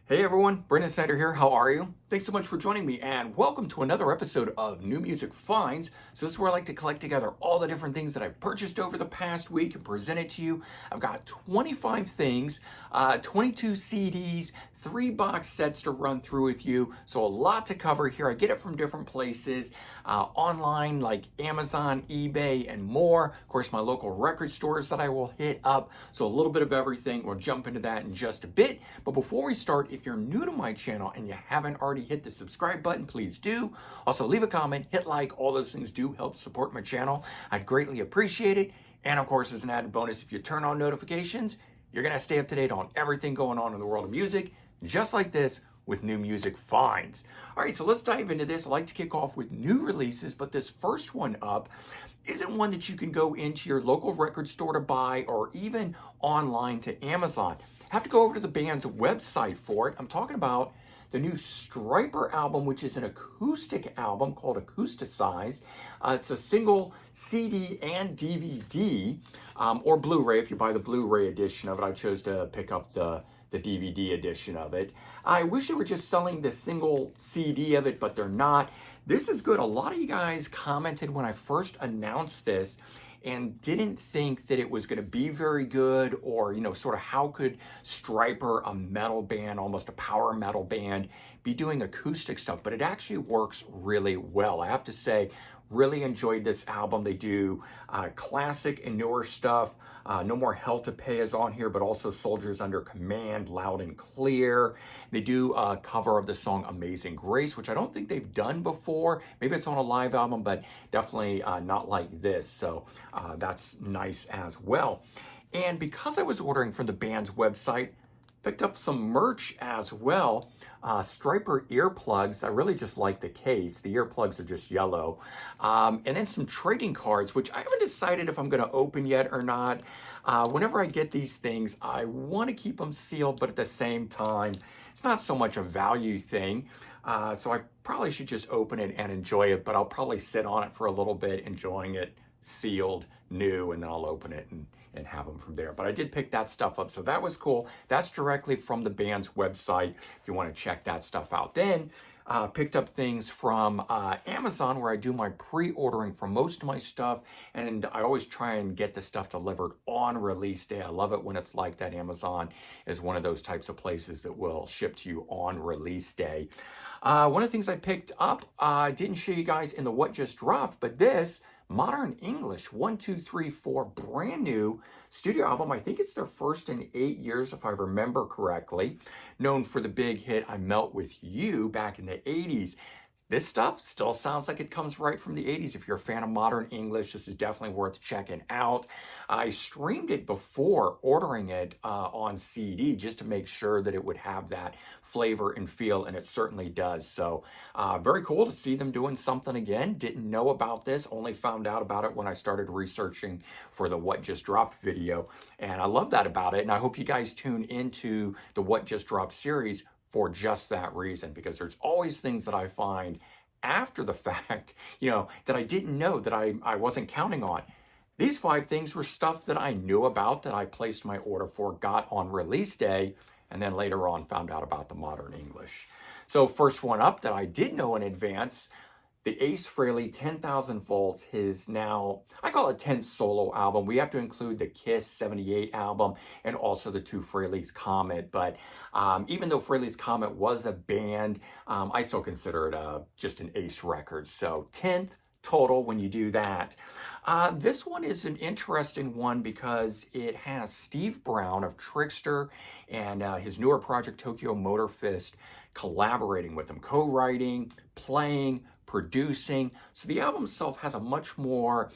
Hey everyone, Brendan Snyder here. How are you? Thanks so much for joining me and welcome to another episode of New Music Finds. So this is where I like to collect together all the different things that I've purchased over the past week and present it to you. I've got 25 things, 22 CDs, 3 box sets to run through with you. So a lot to cover here. I get it from different places, online like Amazon, eBay, and more. Of course, my local record stores that I will hit up. So a little bit of everything. We'll jump into that in just a bit. But before we start, if you're new to my channel and you haven't already hit the subscribe button, please do. Also, leave a comment, hit like, all those things do help support my channel. I'd greatly appreciate it. And of course, as an added bonus, if you turn on notifications, you're gonna stay up to date on everything going on in the world of music, just like this with New Music Finds. All right, so let's dive into this. I like to kick off with new releases, but this first one up isn't one that you can go into your local record store to buy or even online to Amazon. Have to go over to the band's website for it. I'm talking about the new Striper album, which is an acoustic album called Acousticized. It's a single CD and DVD, or Blu-ray if you buy the Blu-ray edition of it. I chose to pick up the DVD edition of it. I wish they were just selling the single CD of it, but they're not. This is good. A lot of you guys commented when I first announced this and didn't think that it was going to be very good, or, sort of how could Striper, a metal band, almost a power metal band, be doing acoustic stuff? But it actually works really well. I have to say, really enjoyed this album. They do classic and newer stuff. No More Hell to Pay is on here, but also Soldiers Under Command, Loud and Clear. They do a cover of the song Amazing Grace, which I don't think they've done before. Maybe it's on a live album, but definitely not like this. So that's nice as well. And because I was ordering from the band's website, picked up some merch as well. Striper earplugs. I really just like the case. The earplugs are just yellow. And then some trading cards, which I haven't decided if I'm going to open yet or not. Whenever I get these things, I want to keep them sealed, but at the same time, it's not so much a value thing. So I probably should just open it and enjoy it, but I'll probably sit on it for a little bit, enjoying it sealed, new, and then I'll open it and have them from there. But I did pick that stuff up, so that was cool. That's directly from the band's website if you want to check that stuff out. Then picked up things from Amazon, where I do my pre-ordering for most of my stuff, and I always try and get the stuff delivered on release day. I love it when it's like that. Amazon is one of those types of places that will ship to you on release day. One of the things I picked up, I didn't show you guys in the What Just Dropped, but this Modern English 1, 2, 3, 4, brand new studio album. I think it's their first in 8 years, if I remember correctly. Known for the big hit I Melt With You back in the 80s. This stuff still sounds like it comes right from the 80s. If you're a fan of Modern English, this is definitely worth checking out. I streamed it before ordering it on CD just to make sure that it would have that flavor and feel, and it certainly does. So very cool to see them doing something again. Didn't know about this, only found out about it when I started researching for the What Just Dropped video. And I love that about it, and I hope you guys tune into the What Just Dropped series for just that reason, because there's always things that I find after the fact, that I didn't know, that I wasn't counting on. These 5 things were stuff that I knew about, that I placed my order for, got on release day, and then later on found out about the Modern English. So first one up that I did know in advance, the Ace Frehley 10,000 Volts, his now, I call it 10th solo album. We have to include the Kiss 78 album and also the 2 Frehley's Comet. But even though Frehley's Comet was a band, I still consider it just an Ace record. So 10th total when you do that. This one is an interesting one because it has Steve Brown of Trickster and his newer project Tokyo Motor Fist collaborating with him, co-writing, playing, producing. So the album itself has a much more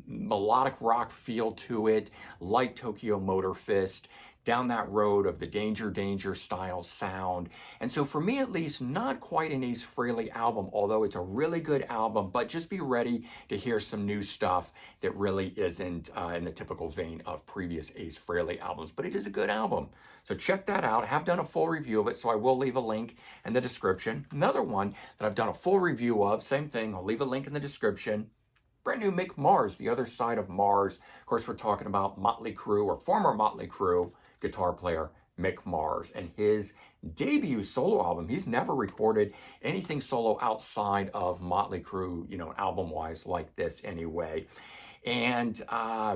melodic rock feel to it, like Tokyo Motor Fist, down that road of the Danger Danger style sound. And so for me at least, not quite an Ace Frehley album, although it's a really good album, but just be ready to hear some new stuff that really isn't in the typical vein of previous Ace Frehley albums, but it is a good album. So check that out. I have done a full review of it, so I will leave a link in the description. Another one that I've done a full review of, same thing, I'll leave a link in the description. Brand new Mick Mars, The Other Side of Mars. Of course, we're talking about Motley Crue, or former Motley Crue guitar player Mick Mars and his debut solo album. He's never recorded anything solo outside of Motley Crue, album-wise like this anyway. And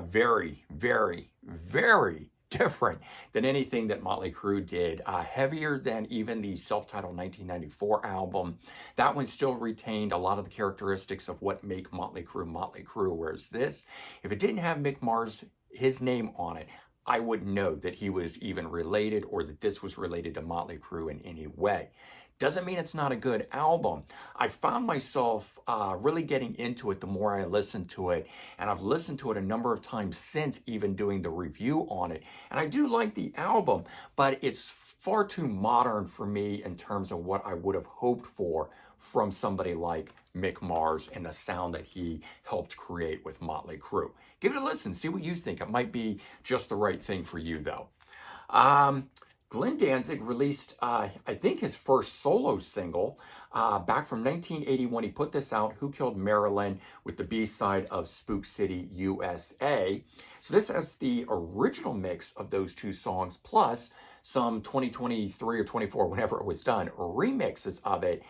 very, very, very different than anything that Motley Crue did. Heavier than even the self-titled 1994 album. That one still retained a lot of the characteristics of what make Motley Crue, whereas this, if it didn't have Mick Mars, his name on it, I wouldn't know that he was even related or that this was related to Motley Crue in any way. Doesn't mean it's not a good album. I found myself really getting into it the more I listened to it, and I've listened to it a number of times since even doing the review on it. And I do like the album, but it's far too modern for me in terms of what I would have hoped for from somebody like Mick Mars and the sound that he helped create with Motley Crue. Give it a listen, see what you think. It might be just the right thing for you, though. Glenn Danzig released, I think, his first solo single back from 1981. He put this out, Who Killed Marilyn, with the B-side of Spook City, USA. So this has the original mix of those two songs, plus some 2023 or 24, whenever it was done, remixes of it.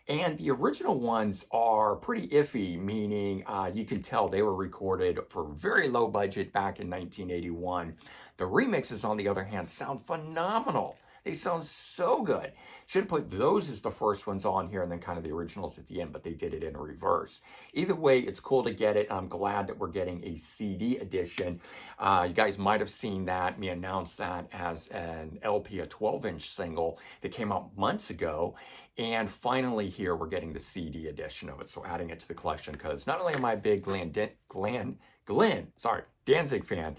And the original ones are pretty iffy, meaning you can tell they were recorded for very low budget back in 1981. The remixes, on the other hand, sound phenomenal. They sound so good. Should have put those as the first ones on here and then kind of the originals at the end, but they did it in reverse. Either way, it's cool to get it. I'm glad that we're getting a CD edition. You guys might have seen that, me announce that as an LP, a 12-inch single that came out months ago. And finally here, we're getting the CD edition of it. So adding it to the collection, because not only am I a big Danzig fan,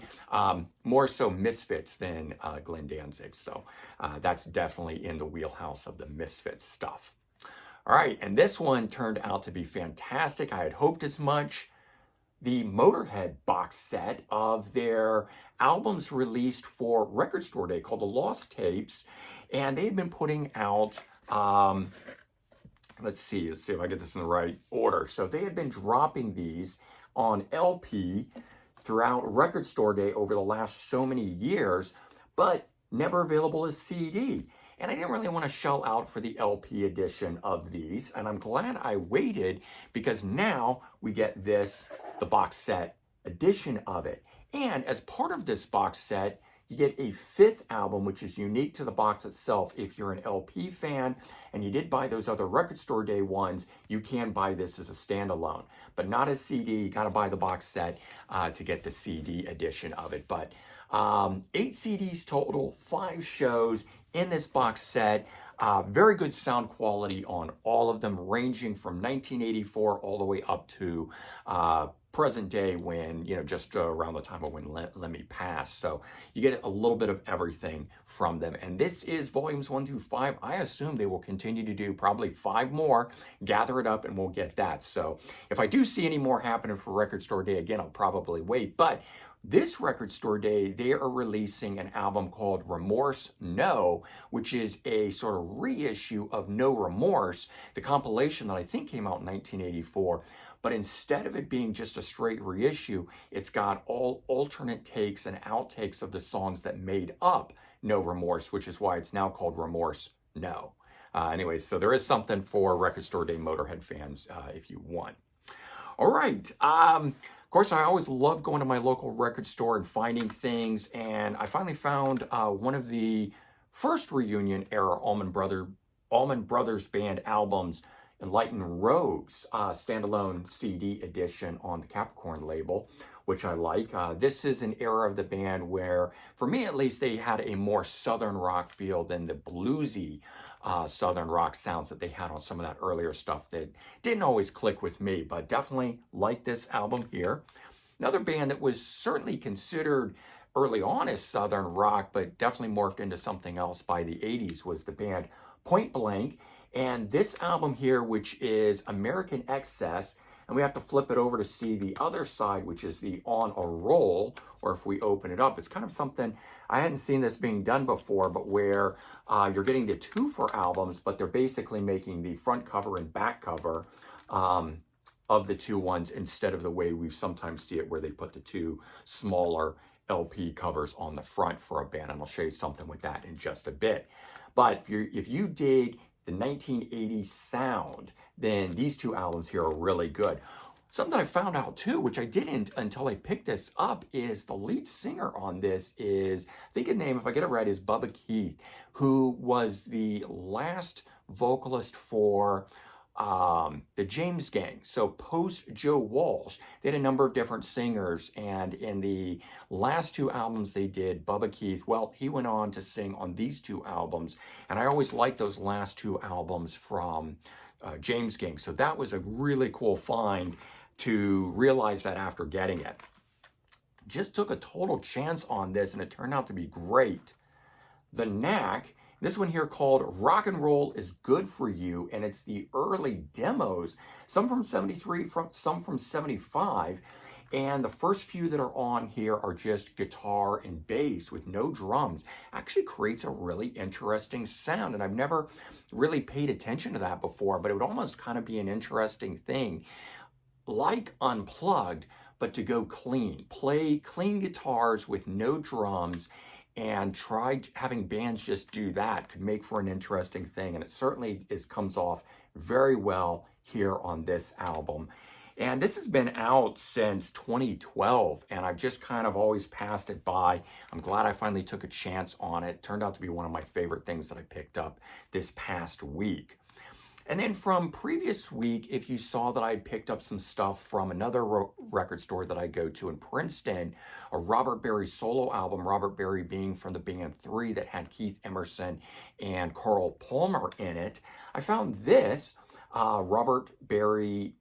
more so Misfits than Glenn Danzig. So that's definitely in the wheelhouse of the Misfits stuff. All right, and this one turned out to be fantastic. I had hoped as much. The Motorhead box set of their albums released for Record Store Day called The Lost Tapes. And they've been putting out, let's see if I get this in the right order. So they had been dropping these on LP throughout Record Store Day over the last so many years, but never available as CD. And I didn't really want to shell out for the LP edition of these. And I'm glad I waited, because now we get this, the box set edition of it. And as part of this box set, you get a 5th album, which is unique to the box itself. If you're an LP fan and you did buy those other Record Store Day ones, you can buy this as a standalone, but not as CD. You got to buy the box set to get the CD edition of it. But 8 CDs total, 5 shows in this box set. Very good sound quality on all of them, ranging from 1984 all the way up to present day, when, just around the time of when Lemmy passed. So you get a little bit of everything from them. And this is volumes 1 through 5. I assume they will continue to do probably 5 more, gather it up, and we'll get that. So if I do see any more happening for Record Store Day, again, I'll probably wait. But this Record Store Day, they are releasing an album called Remorse No, which is a sort of reissue of No Remorse, the compilation that I think came out in 1984. But instead of it being just a straight reissue, it's got all alternate takes and outtakes of the songs that made up No Remorse, which is why it's now called Remorse No. Anyways, so there is something for Record Store Day Motorhead fans if you want. All right. Of course, I always love going to my local record store and finding things. And I finally found one of the first reunion era Allman Brothers Band albums, Enlightened Rogues, standalone CD edition on the Capricorn label, which I like. This is an era of the band where, for me at least, they had a more southern rock feel than the bluesy southern rock sounds that they had on some of that earlier stuff that didn't always click with me, but definitely like this album here. Another band that was certainly considered early on as southern rock, but definitely morphed into something else by the 80s, was the band Point Blank. And this album here, which is American Excess, and we have to flip it over to see the other side, which is the On a Roll, or if we open it up, it's kind of something, I hadn't seen this being done before, but where you're getting the 2 for albums, but they're basically making the front cover and back cover of the 2 ones instead of the way we sometimes see it, where they put the 2 smaller LP covers on the front for a band, and I'll show you something with that in just a bit. But if you dig the 1980s sound, then these two albums here are really good. Something I found out too, which I didn't until I picked this up, is the lead singer on this is, I think his name, if I get it right, is Bubba Keith, who was the last vocalist for the James Gang. So post Joe Walsh, they had a number of different singers, and in the last two albums they did, Bubba Keith, well, he went on to sing on these two albums, and I always liked those last two albums from James Gang. So that was a really cool find to realize that after getting it. Just took a total chance on this, and it turned out to be great. The Knack, this one here called Rock and Roll is Good for You, and it's the early demos, some from 73, some from 75, and the first few that are on here are just guitar and bass with no drums. Actually creates a really interesting sound, and I've never really paid attention to that before, but it would almost kind of be an interesting thing, like Unplugged, but to go clean. Play clean guitars with no drums, and try having bands just do that could make for an interesting thing, and it certainly comes off very well here on this album. And this has been out since 2012, and I've just kind of always passed it by. I'm glad I finally took a chance on it. Turned out to be one of my favorite things that I picked up this past week. And then from previous week, if you saw that I had picked up some stuff from another record store that I go to in Princeton, a Robert Berry solo album, Robert Berry being from the band 3 that had Keith Emerson and Carl Palmer in it, I found this Robert Berry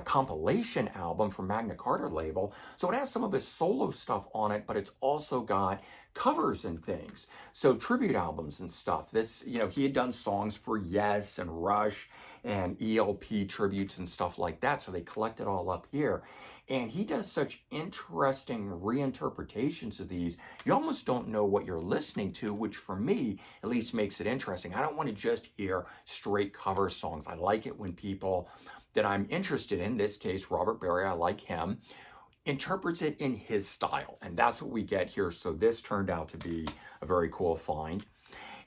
compilation album from Magna Carta label. So it has some of his solo stuff on it, but it's also got covers and things. So tribute albums and stuff. This, he had done songs for Yes and Rush and ELP tributes and stuff like that. So they collect it all up here. And he does such interesting reinterpretations of these. You almost don't know what you're listening to, which for me at least makes it interesting. I don't want to just hear straight cover songs. I like it when people that I'm interested in this case, Robert Berry, I like him, interprets it in his style. And that's what we get here. So this turned out to be a very cool find.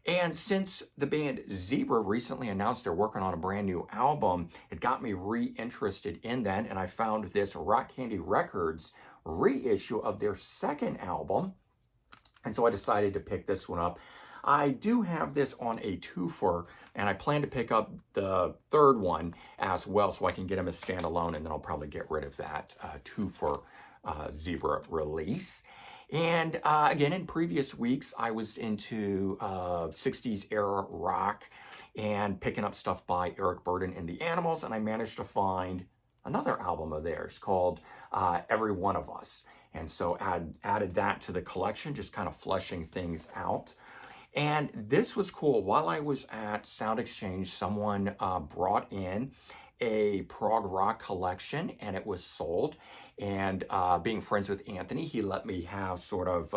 And since the band Zebra recently announced they're working on a brand new album, it got me re-interested in that. And I found this Rock Candy Records reissue of their second album. And so I decided to pick this one up. I do have this on a twofer, and I plan to pick up the third one as well so I can get them as standalone, and then I'll probably get rid of that twofer Zebra release. And again, in previous weeks, I was into 60s era rock and picking up stuff by Eric Burdon and the Animals, and I managed to find another album of theirs called Every One of Us. And so added that to the collection, just kind of fleshing things out. And this was cool. While I was at Sound Exchange, someone brought in a prog rock collection, and it was sold. And being friends with Anthony, he let me have sort of,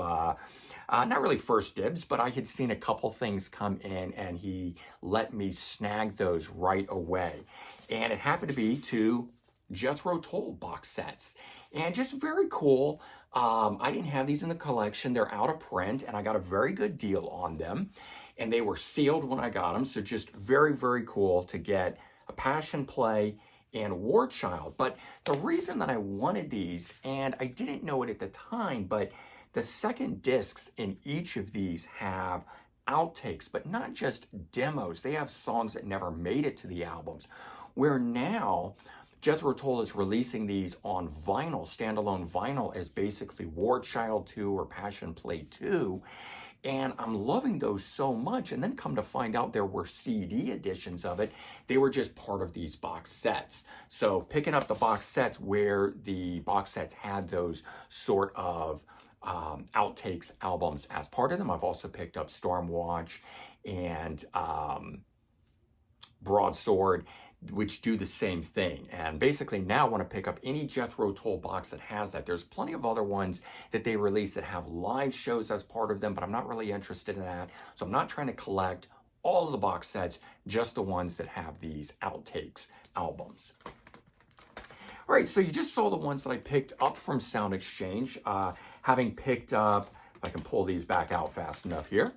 not really first dibs, but I had seen a couple things come in, and he let me snag those right away. And it happened to be two Jethro Tull box sets. And just very cool. I didn't have these in the collection. They're out of print, and I got a very good deal on them. And they were sealed when I got them. So just very, very cool to get a Passion Play and War Child. But the reason that I wanted these, and I didn't know it at the time, but the second discs in each of these have outtakes, but not just demos. They have songs that never made it to the albums. Where now Jethro Tull is releasing these on vinyl, standalone vinyl, as basically War Child 2 or Passion Play 2. And I'm loving those so much. And then come to find out there were CD editions of it. They were just part of these box sets. So picking up the box sets where the box sets had those sort of outtakes albums as part of them. I've also picked up Stormwatch and Broadsword, which do the same thing. And basically now I want to pick up any Jethro Tull box that has that. There's plenty of other ones that they release that have live shows as part of them, but I'm not really interested in that. So I'm not trying to collect all of the box sets, just the ones that have these outtakes albums. All right, so you just saw the ones that I picked up from Sound Exchange. Had having picked up, if I can pull these back out fast enough here,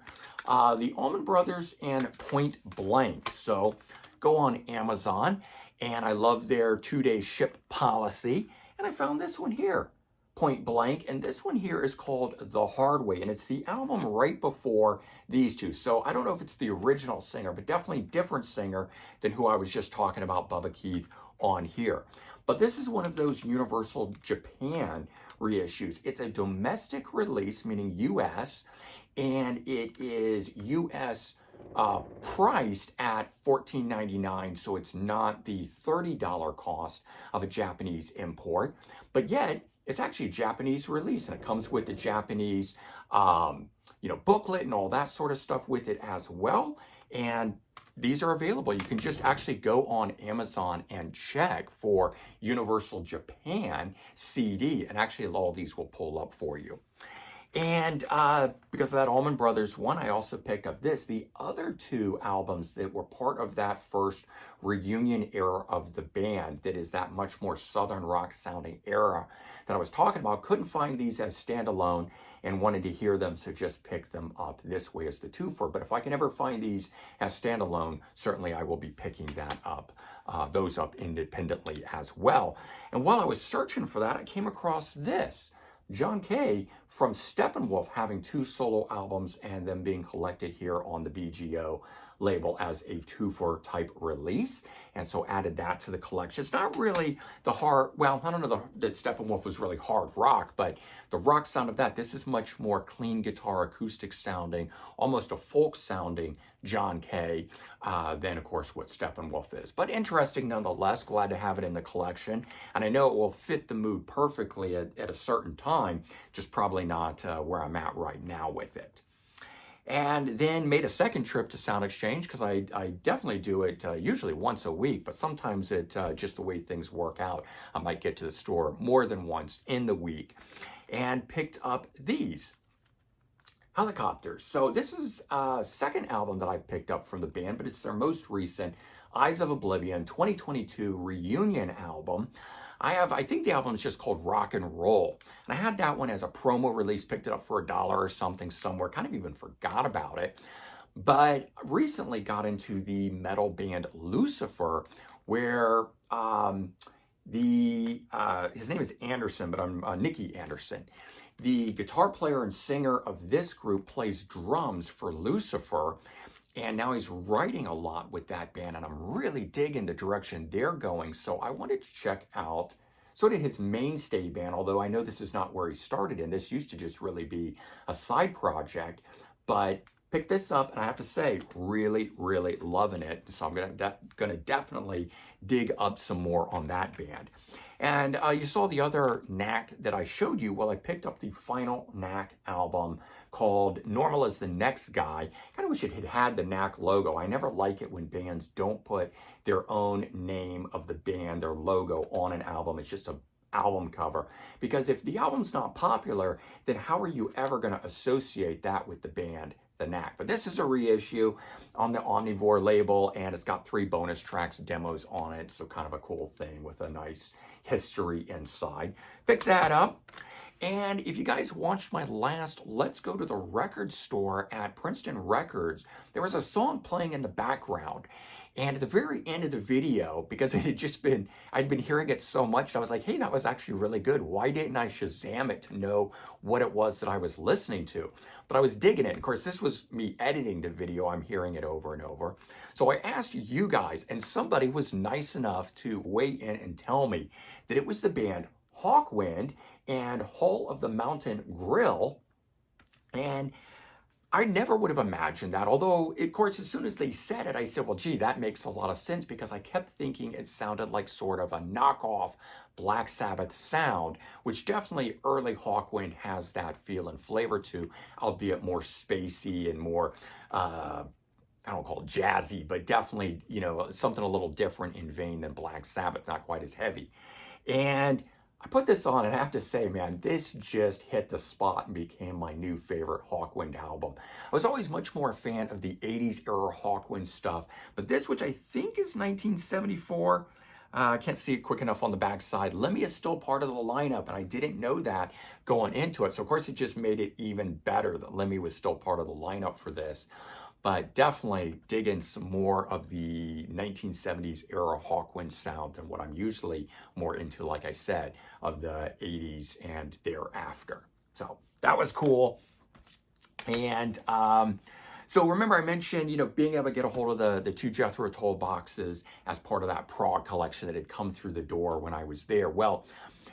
the Allman Brothers and Point Blank. So go on Amazon, and I love their 2-day ship policy. And I found this one here, Point Blank, and this one here is called The Hard Way, and it's the album right before these two. So I don't know if it's the original singer, but definitely different singer than who I was just talking about, Bubba Keith, on here. But this is one of those Universal Japan reissues. It's a domestic release, meaning US, and it is US priced at $14.99, so it's not the $30 cost of a Japanese import, but yet it's actually a Japanese release, and it comes with the Japanese, booklet and all that sort of stuff with it as well. And these are available. You can just actually go on Amazon and check for Universal Japan CD, and actually all these will pull up for you. And because of that Allman Brothers one, I also picked up this. The other two albums that were part of that first reunion era of the band, that is that much more Southern rock sounding era that I was talking about, couldn't find these as standalone and wanted to hear them, so just pick them up this way as the twofer. But if I can ever find these as standalone, certainly I will be picking that up, those up independently as well. And while I was searching for that, I came across this. John Kay from Steppenwolf having 2 solo albums and them being collected here on the BGO label as a twofer type release, and so added that to the collection. It's not really the hard, well, I don't know that Steppenwolf was really hard rock, but the rock sound of that, this is much more clean guitar, acoustic sounding, almost a folk sounding John Kay than, of course, what Steppenwolf is. But interesting nonetheless, glad to have it in the collection, and I know it will fit the mood perfectly at a certain time, just probably not where I'm at right now with it. And then made a second trip to Sound Exchange, because I definitely do it usually once a week, but sometimes it just the way things work out, I might get to the store more than once in the week, and picked up these Helicopters. So this is a second album that I've picked up from the band, but it's their most recent Eyes of Oblivion 2022 reunion album. I think the album is just called Rock and Roll. And I had that one as a promo release, picked it up for $1 or something somewhere, kind of even forgot about it. But recently got into the metal band Lucifer, where his name is Anderson, but I'm Nicky Anderson. The guitar player and singer of this group plays drums for Lucifer, and now he's writing a lot with that band, and I'm really digging the direction they're going. So I wanted to check out sort of his mainstay band, although I know this is not where he started, and this used to just really be a side project. But picked this up, and I have to say, really, really loving it. So I'm gonna definitely dig up some more on that band. And you saw the other Knack that I showed you. Well, I picked up the final Knack album called Normal as the Next Guy. Kind of wish it had had the Knack logo. I never like it when bands don't put their own name of the band, their logo, on an album. It's just an album cover. Because if the album's not popular, then how are you ever going to associate that with the band, the Knack? But this is a reissue on the Omnivore label, and it's got 3 bonus tracks, demos on it. So kind of a cool thing with a nice history inside. Pick that up. And if you guys watched my last Let's Go to the Record Store at Princeton Records, there was a song playing in the background. And at the very end of the video, because I'd been hearing it so much, I was like, hey, that was actually really good. Why didn't I Shazam it to know what it was that I was listening to? But I was digging it. Of course, this was me editing the video. I'm hearing it over and over. So I asked you guys, and somebody was nice enough to weigh in and tell me that it was the band Hawkwind and Hall of the Mountain Grill. And I never would have imagined that, although, of course, as soon as they said it, I said, well, gee, that makes a lot of sense, because I kept thinking it sounded like sort of a knockoff Black Sabbath sound, which definitely early Hawkwind has that feel and flavor to, albeit more spacey and more, I don't call it jazzy, but definitely, something a little different in vein than Black Sabbath, not quite as heavy. And I put this on, and I have to say, man, this just hit the spot and became my new favorite Hawkwind album. I was always much more a fan of the 80s era Hawkwind stuff, but this, which I think is 1974, I can't see it quick enough on the back side. Lemmy is still part of the lineup, and I didn't know that going into it. So, of course, it just made it even better that Lemmy was still part of the lineup for this. But definitely digging some more of the 1970s era Hawkwind sound than what I'm usually more into, like I said, of the 80s and thereafter. So that was cool. And so remember I mentioned, being able to get a hold of the two Jethro Tull boxes as part of that prog collection that had come through the door when I was there. Well,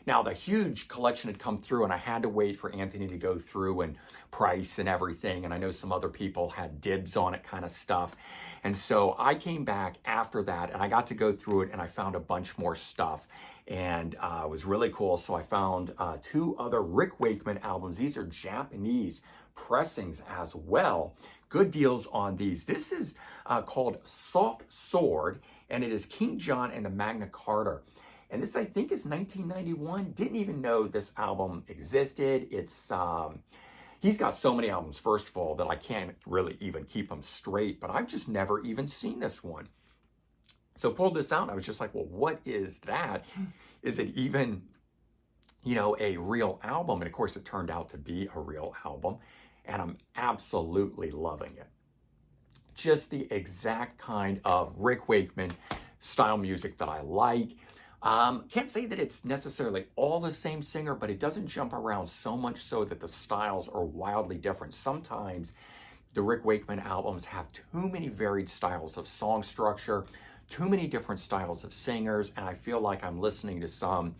now the huge collection had come through and I had to wait for Anthony to go through and price and everything. And I know some other people had dibs on it kind of stuff. And so I came back after that and I got to go through it and I found a bunch more stuff. And it was really cool. So I found two other Rick Wakeman albums. These are Japanese pressings as well. Good deals on these. This is called Soft Sword, and it is King John and the Magna Carta. And this, I think, is 1991. Didn't even know this album existed. It's he's got so many albums, first of all, that I can't really even keep them straight, but I've just never even seen this one. So pulled this out and I was just like, well, what is that? Is it even, a real album? And of course it turned out to be a real album and I'm absolutely loving it. Just the exact kind of Rick Wakeman style music that I like. Can't say that it's necessarily all the same singer, but it doesn't jump around so much so that the styles are wildly different. Sometimes the Rick Wakeman albums have too many varied styles of song structure, too many different styles of singers, and I feel like I'm listening to some,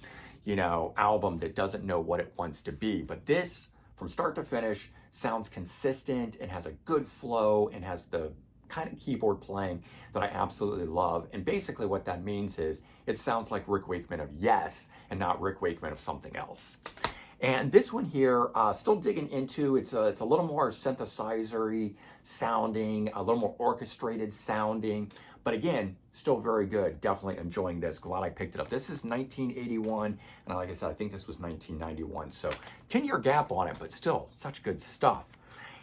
album that doesn't know what it wants to be. But this, from start to finish, sounds consistent and has a good flow and has the kind of keyboard playing that I absolutely love. And basically what that means is it sounds like Rick Wakeman of Yes and not Rick Wakeman of something else. And this one here, still digging into, it's a little more synthesizer-y sounding, a little more orchestrated sounding, but again, still very good. Definitely enjoying this. Glad I picked it up. This is 1981, and like I said, I think this was 1991. So 10-year gap on it, but still such good stuff.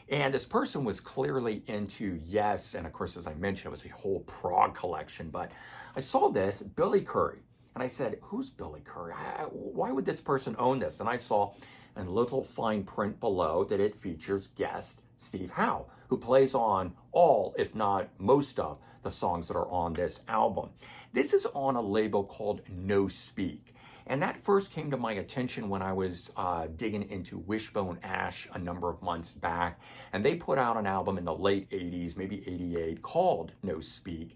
And this person was clearly into Yes, and of course, as I mentioned, it was a whole prog collection, but I saw this, Billy Currie, and I said, who's Billy Currie? Why would this person own this? And I saw in little fine print below that it features guest Steve Howe, who plays on all, if not most of, the songs that are on this album. This is on a label called No Speak. And that first came to my attention when I was digging into Wishbone Ash a number of months back. And they put out an album in the late 80s, maybe 88, called No Speak.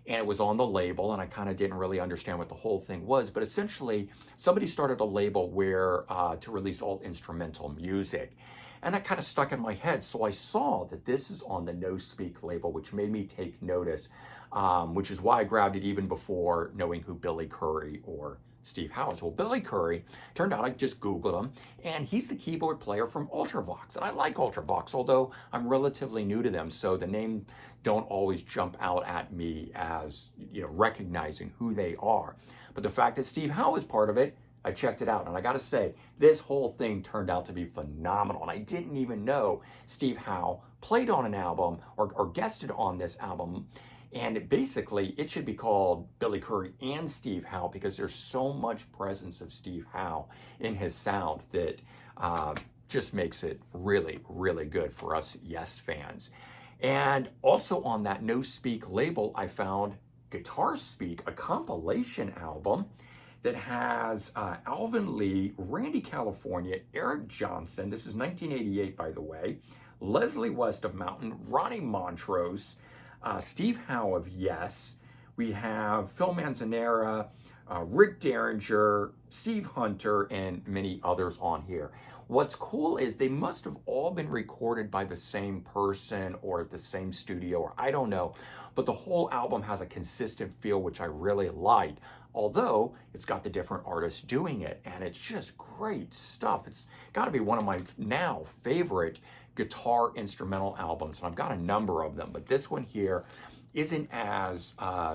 And it was on the label, and I kind of didn't really understand what the whole thing was. But essentially, somebody started a label where to release all instrumental music. And that kind of stuck in my head. So I saw that this is on the No Speak label, which made me take notice, which is why I grabbed it even before knowing who Billy Currie or Steve Howe is. Well, Billy Currie, turned out I just Googled him, and he's the keyboard player from Ultravox. And I like Ultravox, although I'm relatively new to them, so the name don't always jump out at me as, recognizing who they are. But the fact that Steve Howe is part of it, I checked it out, and I gotta say, this whole thing turned out to be phenomenal. And I didn't even know Steve Howe played on an album or guested on this album. And it should be called Billy Currie and Steve Howe because there's so much presence of Steve Howe in his sound that just makes it really, really good for us Yes fans. And also on that No Speak label, I found Guitar Speak, a compilation album that has Alvin Lee, Randy California, Eric Johnson, this is 1988 by the way, Leslie West of Mountain, Ronnie Montrose, Steve Howe of Yes, we have Phil Manzanera, Rick Derringer, Steve Hunter, and many others on here. What's cool is they must have all been recorded by the same person or at the same studio, or I don't know, but the whole album has a consistent feel, which I really like. Although it's got the different artists doing it, and it's just great stuff. It's got to be one of my now favorite guitar instrumental albums, and I've got a number of them, but this one here isn't as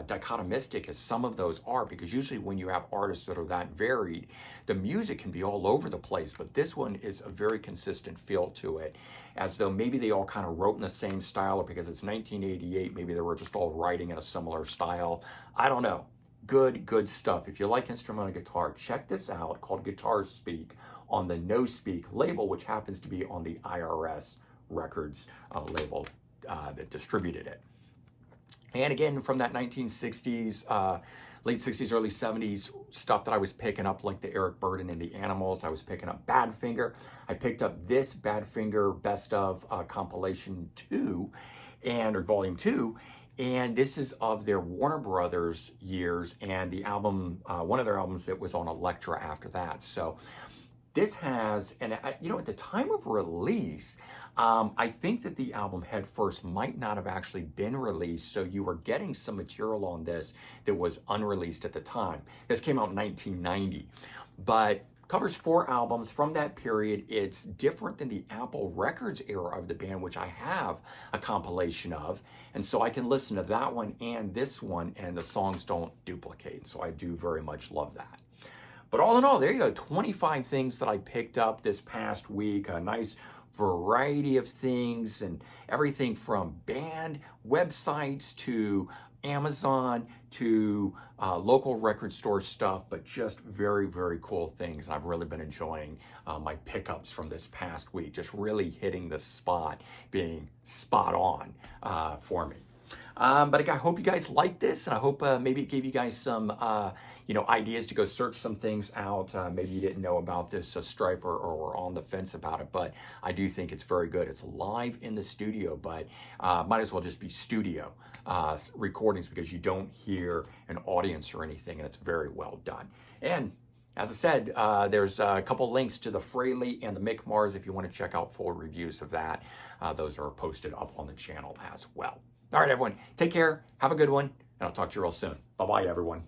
dichotomistic as some of those are, because usually when you have artists that are that varied, the music can be all over the place, but this one is a very consistent feel to it, as though maybe they all kind of wrote in the same style, or because it's 1988, maybe they were just all writing in a similar style. I don't know. good stuff. If you like instrumental guitar, check this out, called Guitar Speak, on the No Speak label, which happens to be on the IRS Records label that distributed it. And again, from that 1960s, late 60s, early 70s stuff that I was picking up, like the Eric Burdon and the Animals. I was picking up Badfinger. I picked up this Badfinger Best of Compilation 2, or Volume 2. And this is of their Warner Brothers years, and the album, one of their albums that was on Elektra after that. So this has, and you know, at the time of release, I think that the album Head First might not have actually been released, so you were getting some material on this that was unreleased at the time. This came out in 1990, but covers 4 albums from that period. It's different than the Apple Records era of the band, which I have a compilation of, and so I can listen to that one and this one, and the songs don't duplicate, so I do very much love that. But all in all, there you go, 25 things that I picked up this past week, a nice variety of things, and everything from band websites to Amazon to local record store stuff, but just very cool things. And I've really been enjoying my pickups from this past week, just really hitting the spot, being spot on for me. But I hope you guys like this, and I hope maybe it gave you guys some ideas to go search some things out. Maybe you didn't know about this Striper, or were on the fence about it, but I do think it's very good. It's live in the studio, but might as well just be studio recordings, because you don't hear an audience or anything, and it's very well done. And as I said, there's a couple links to the Frehley and the Mick Mars if you want to check out full reviews of that. Those are posted up on the channel as well. All right, everyone, take care, have a good one, and I'll talk to you real soon. Bye-bye, everyone.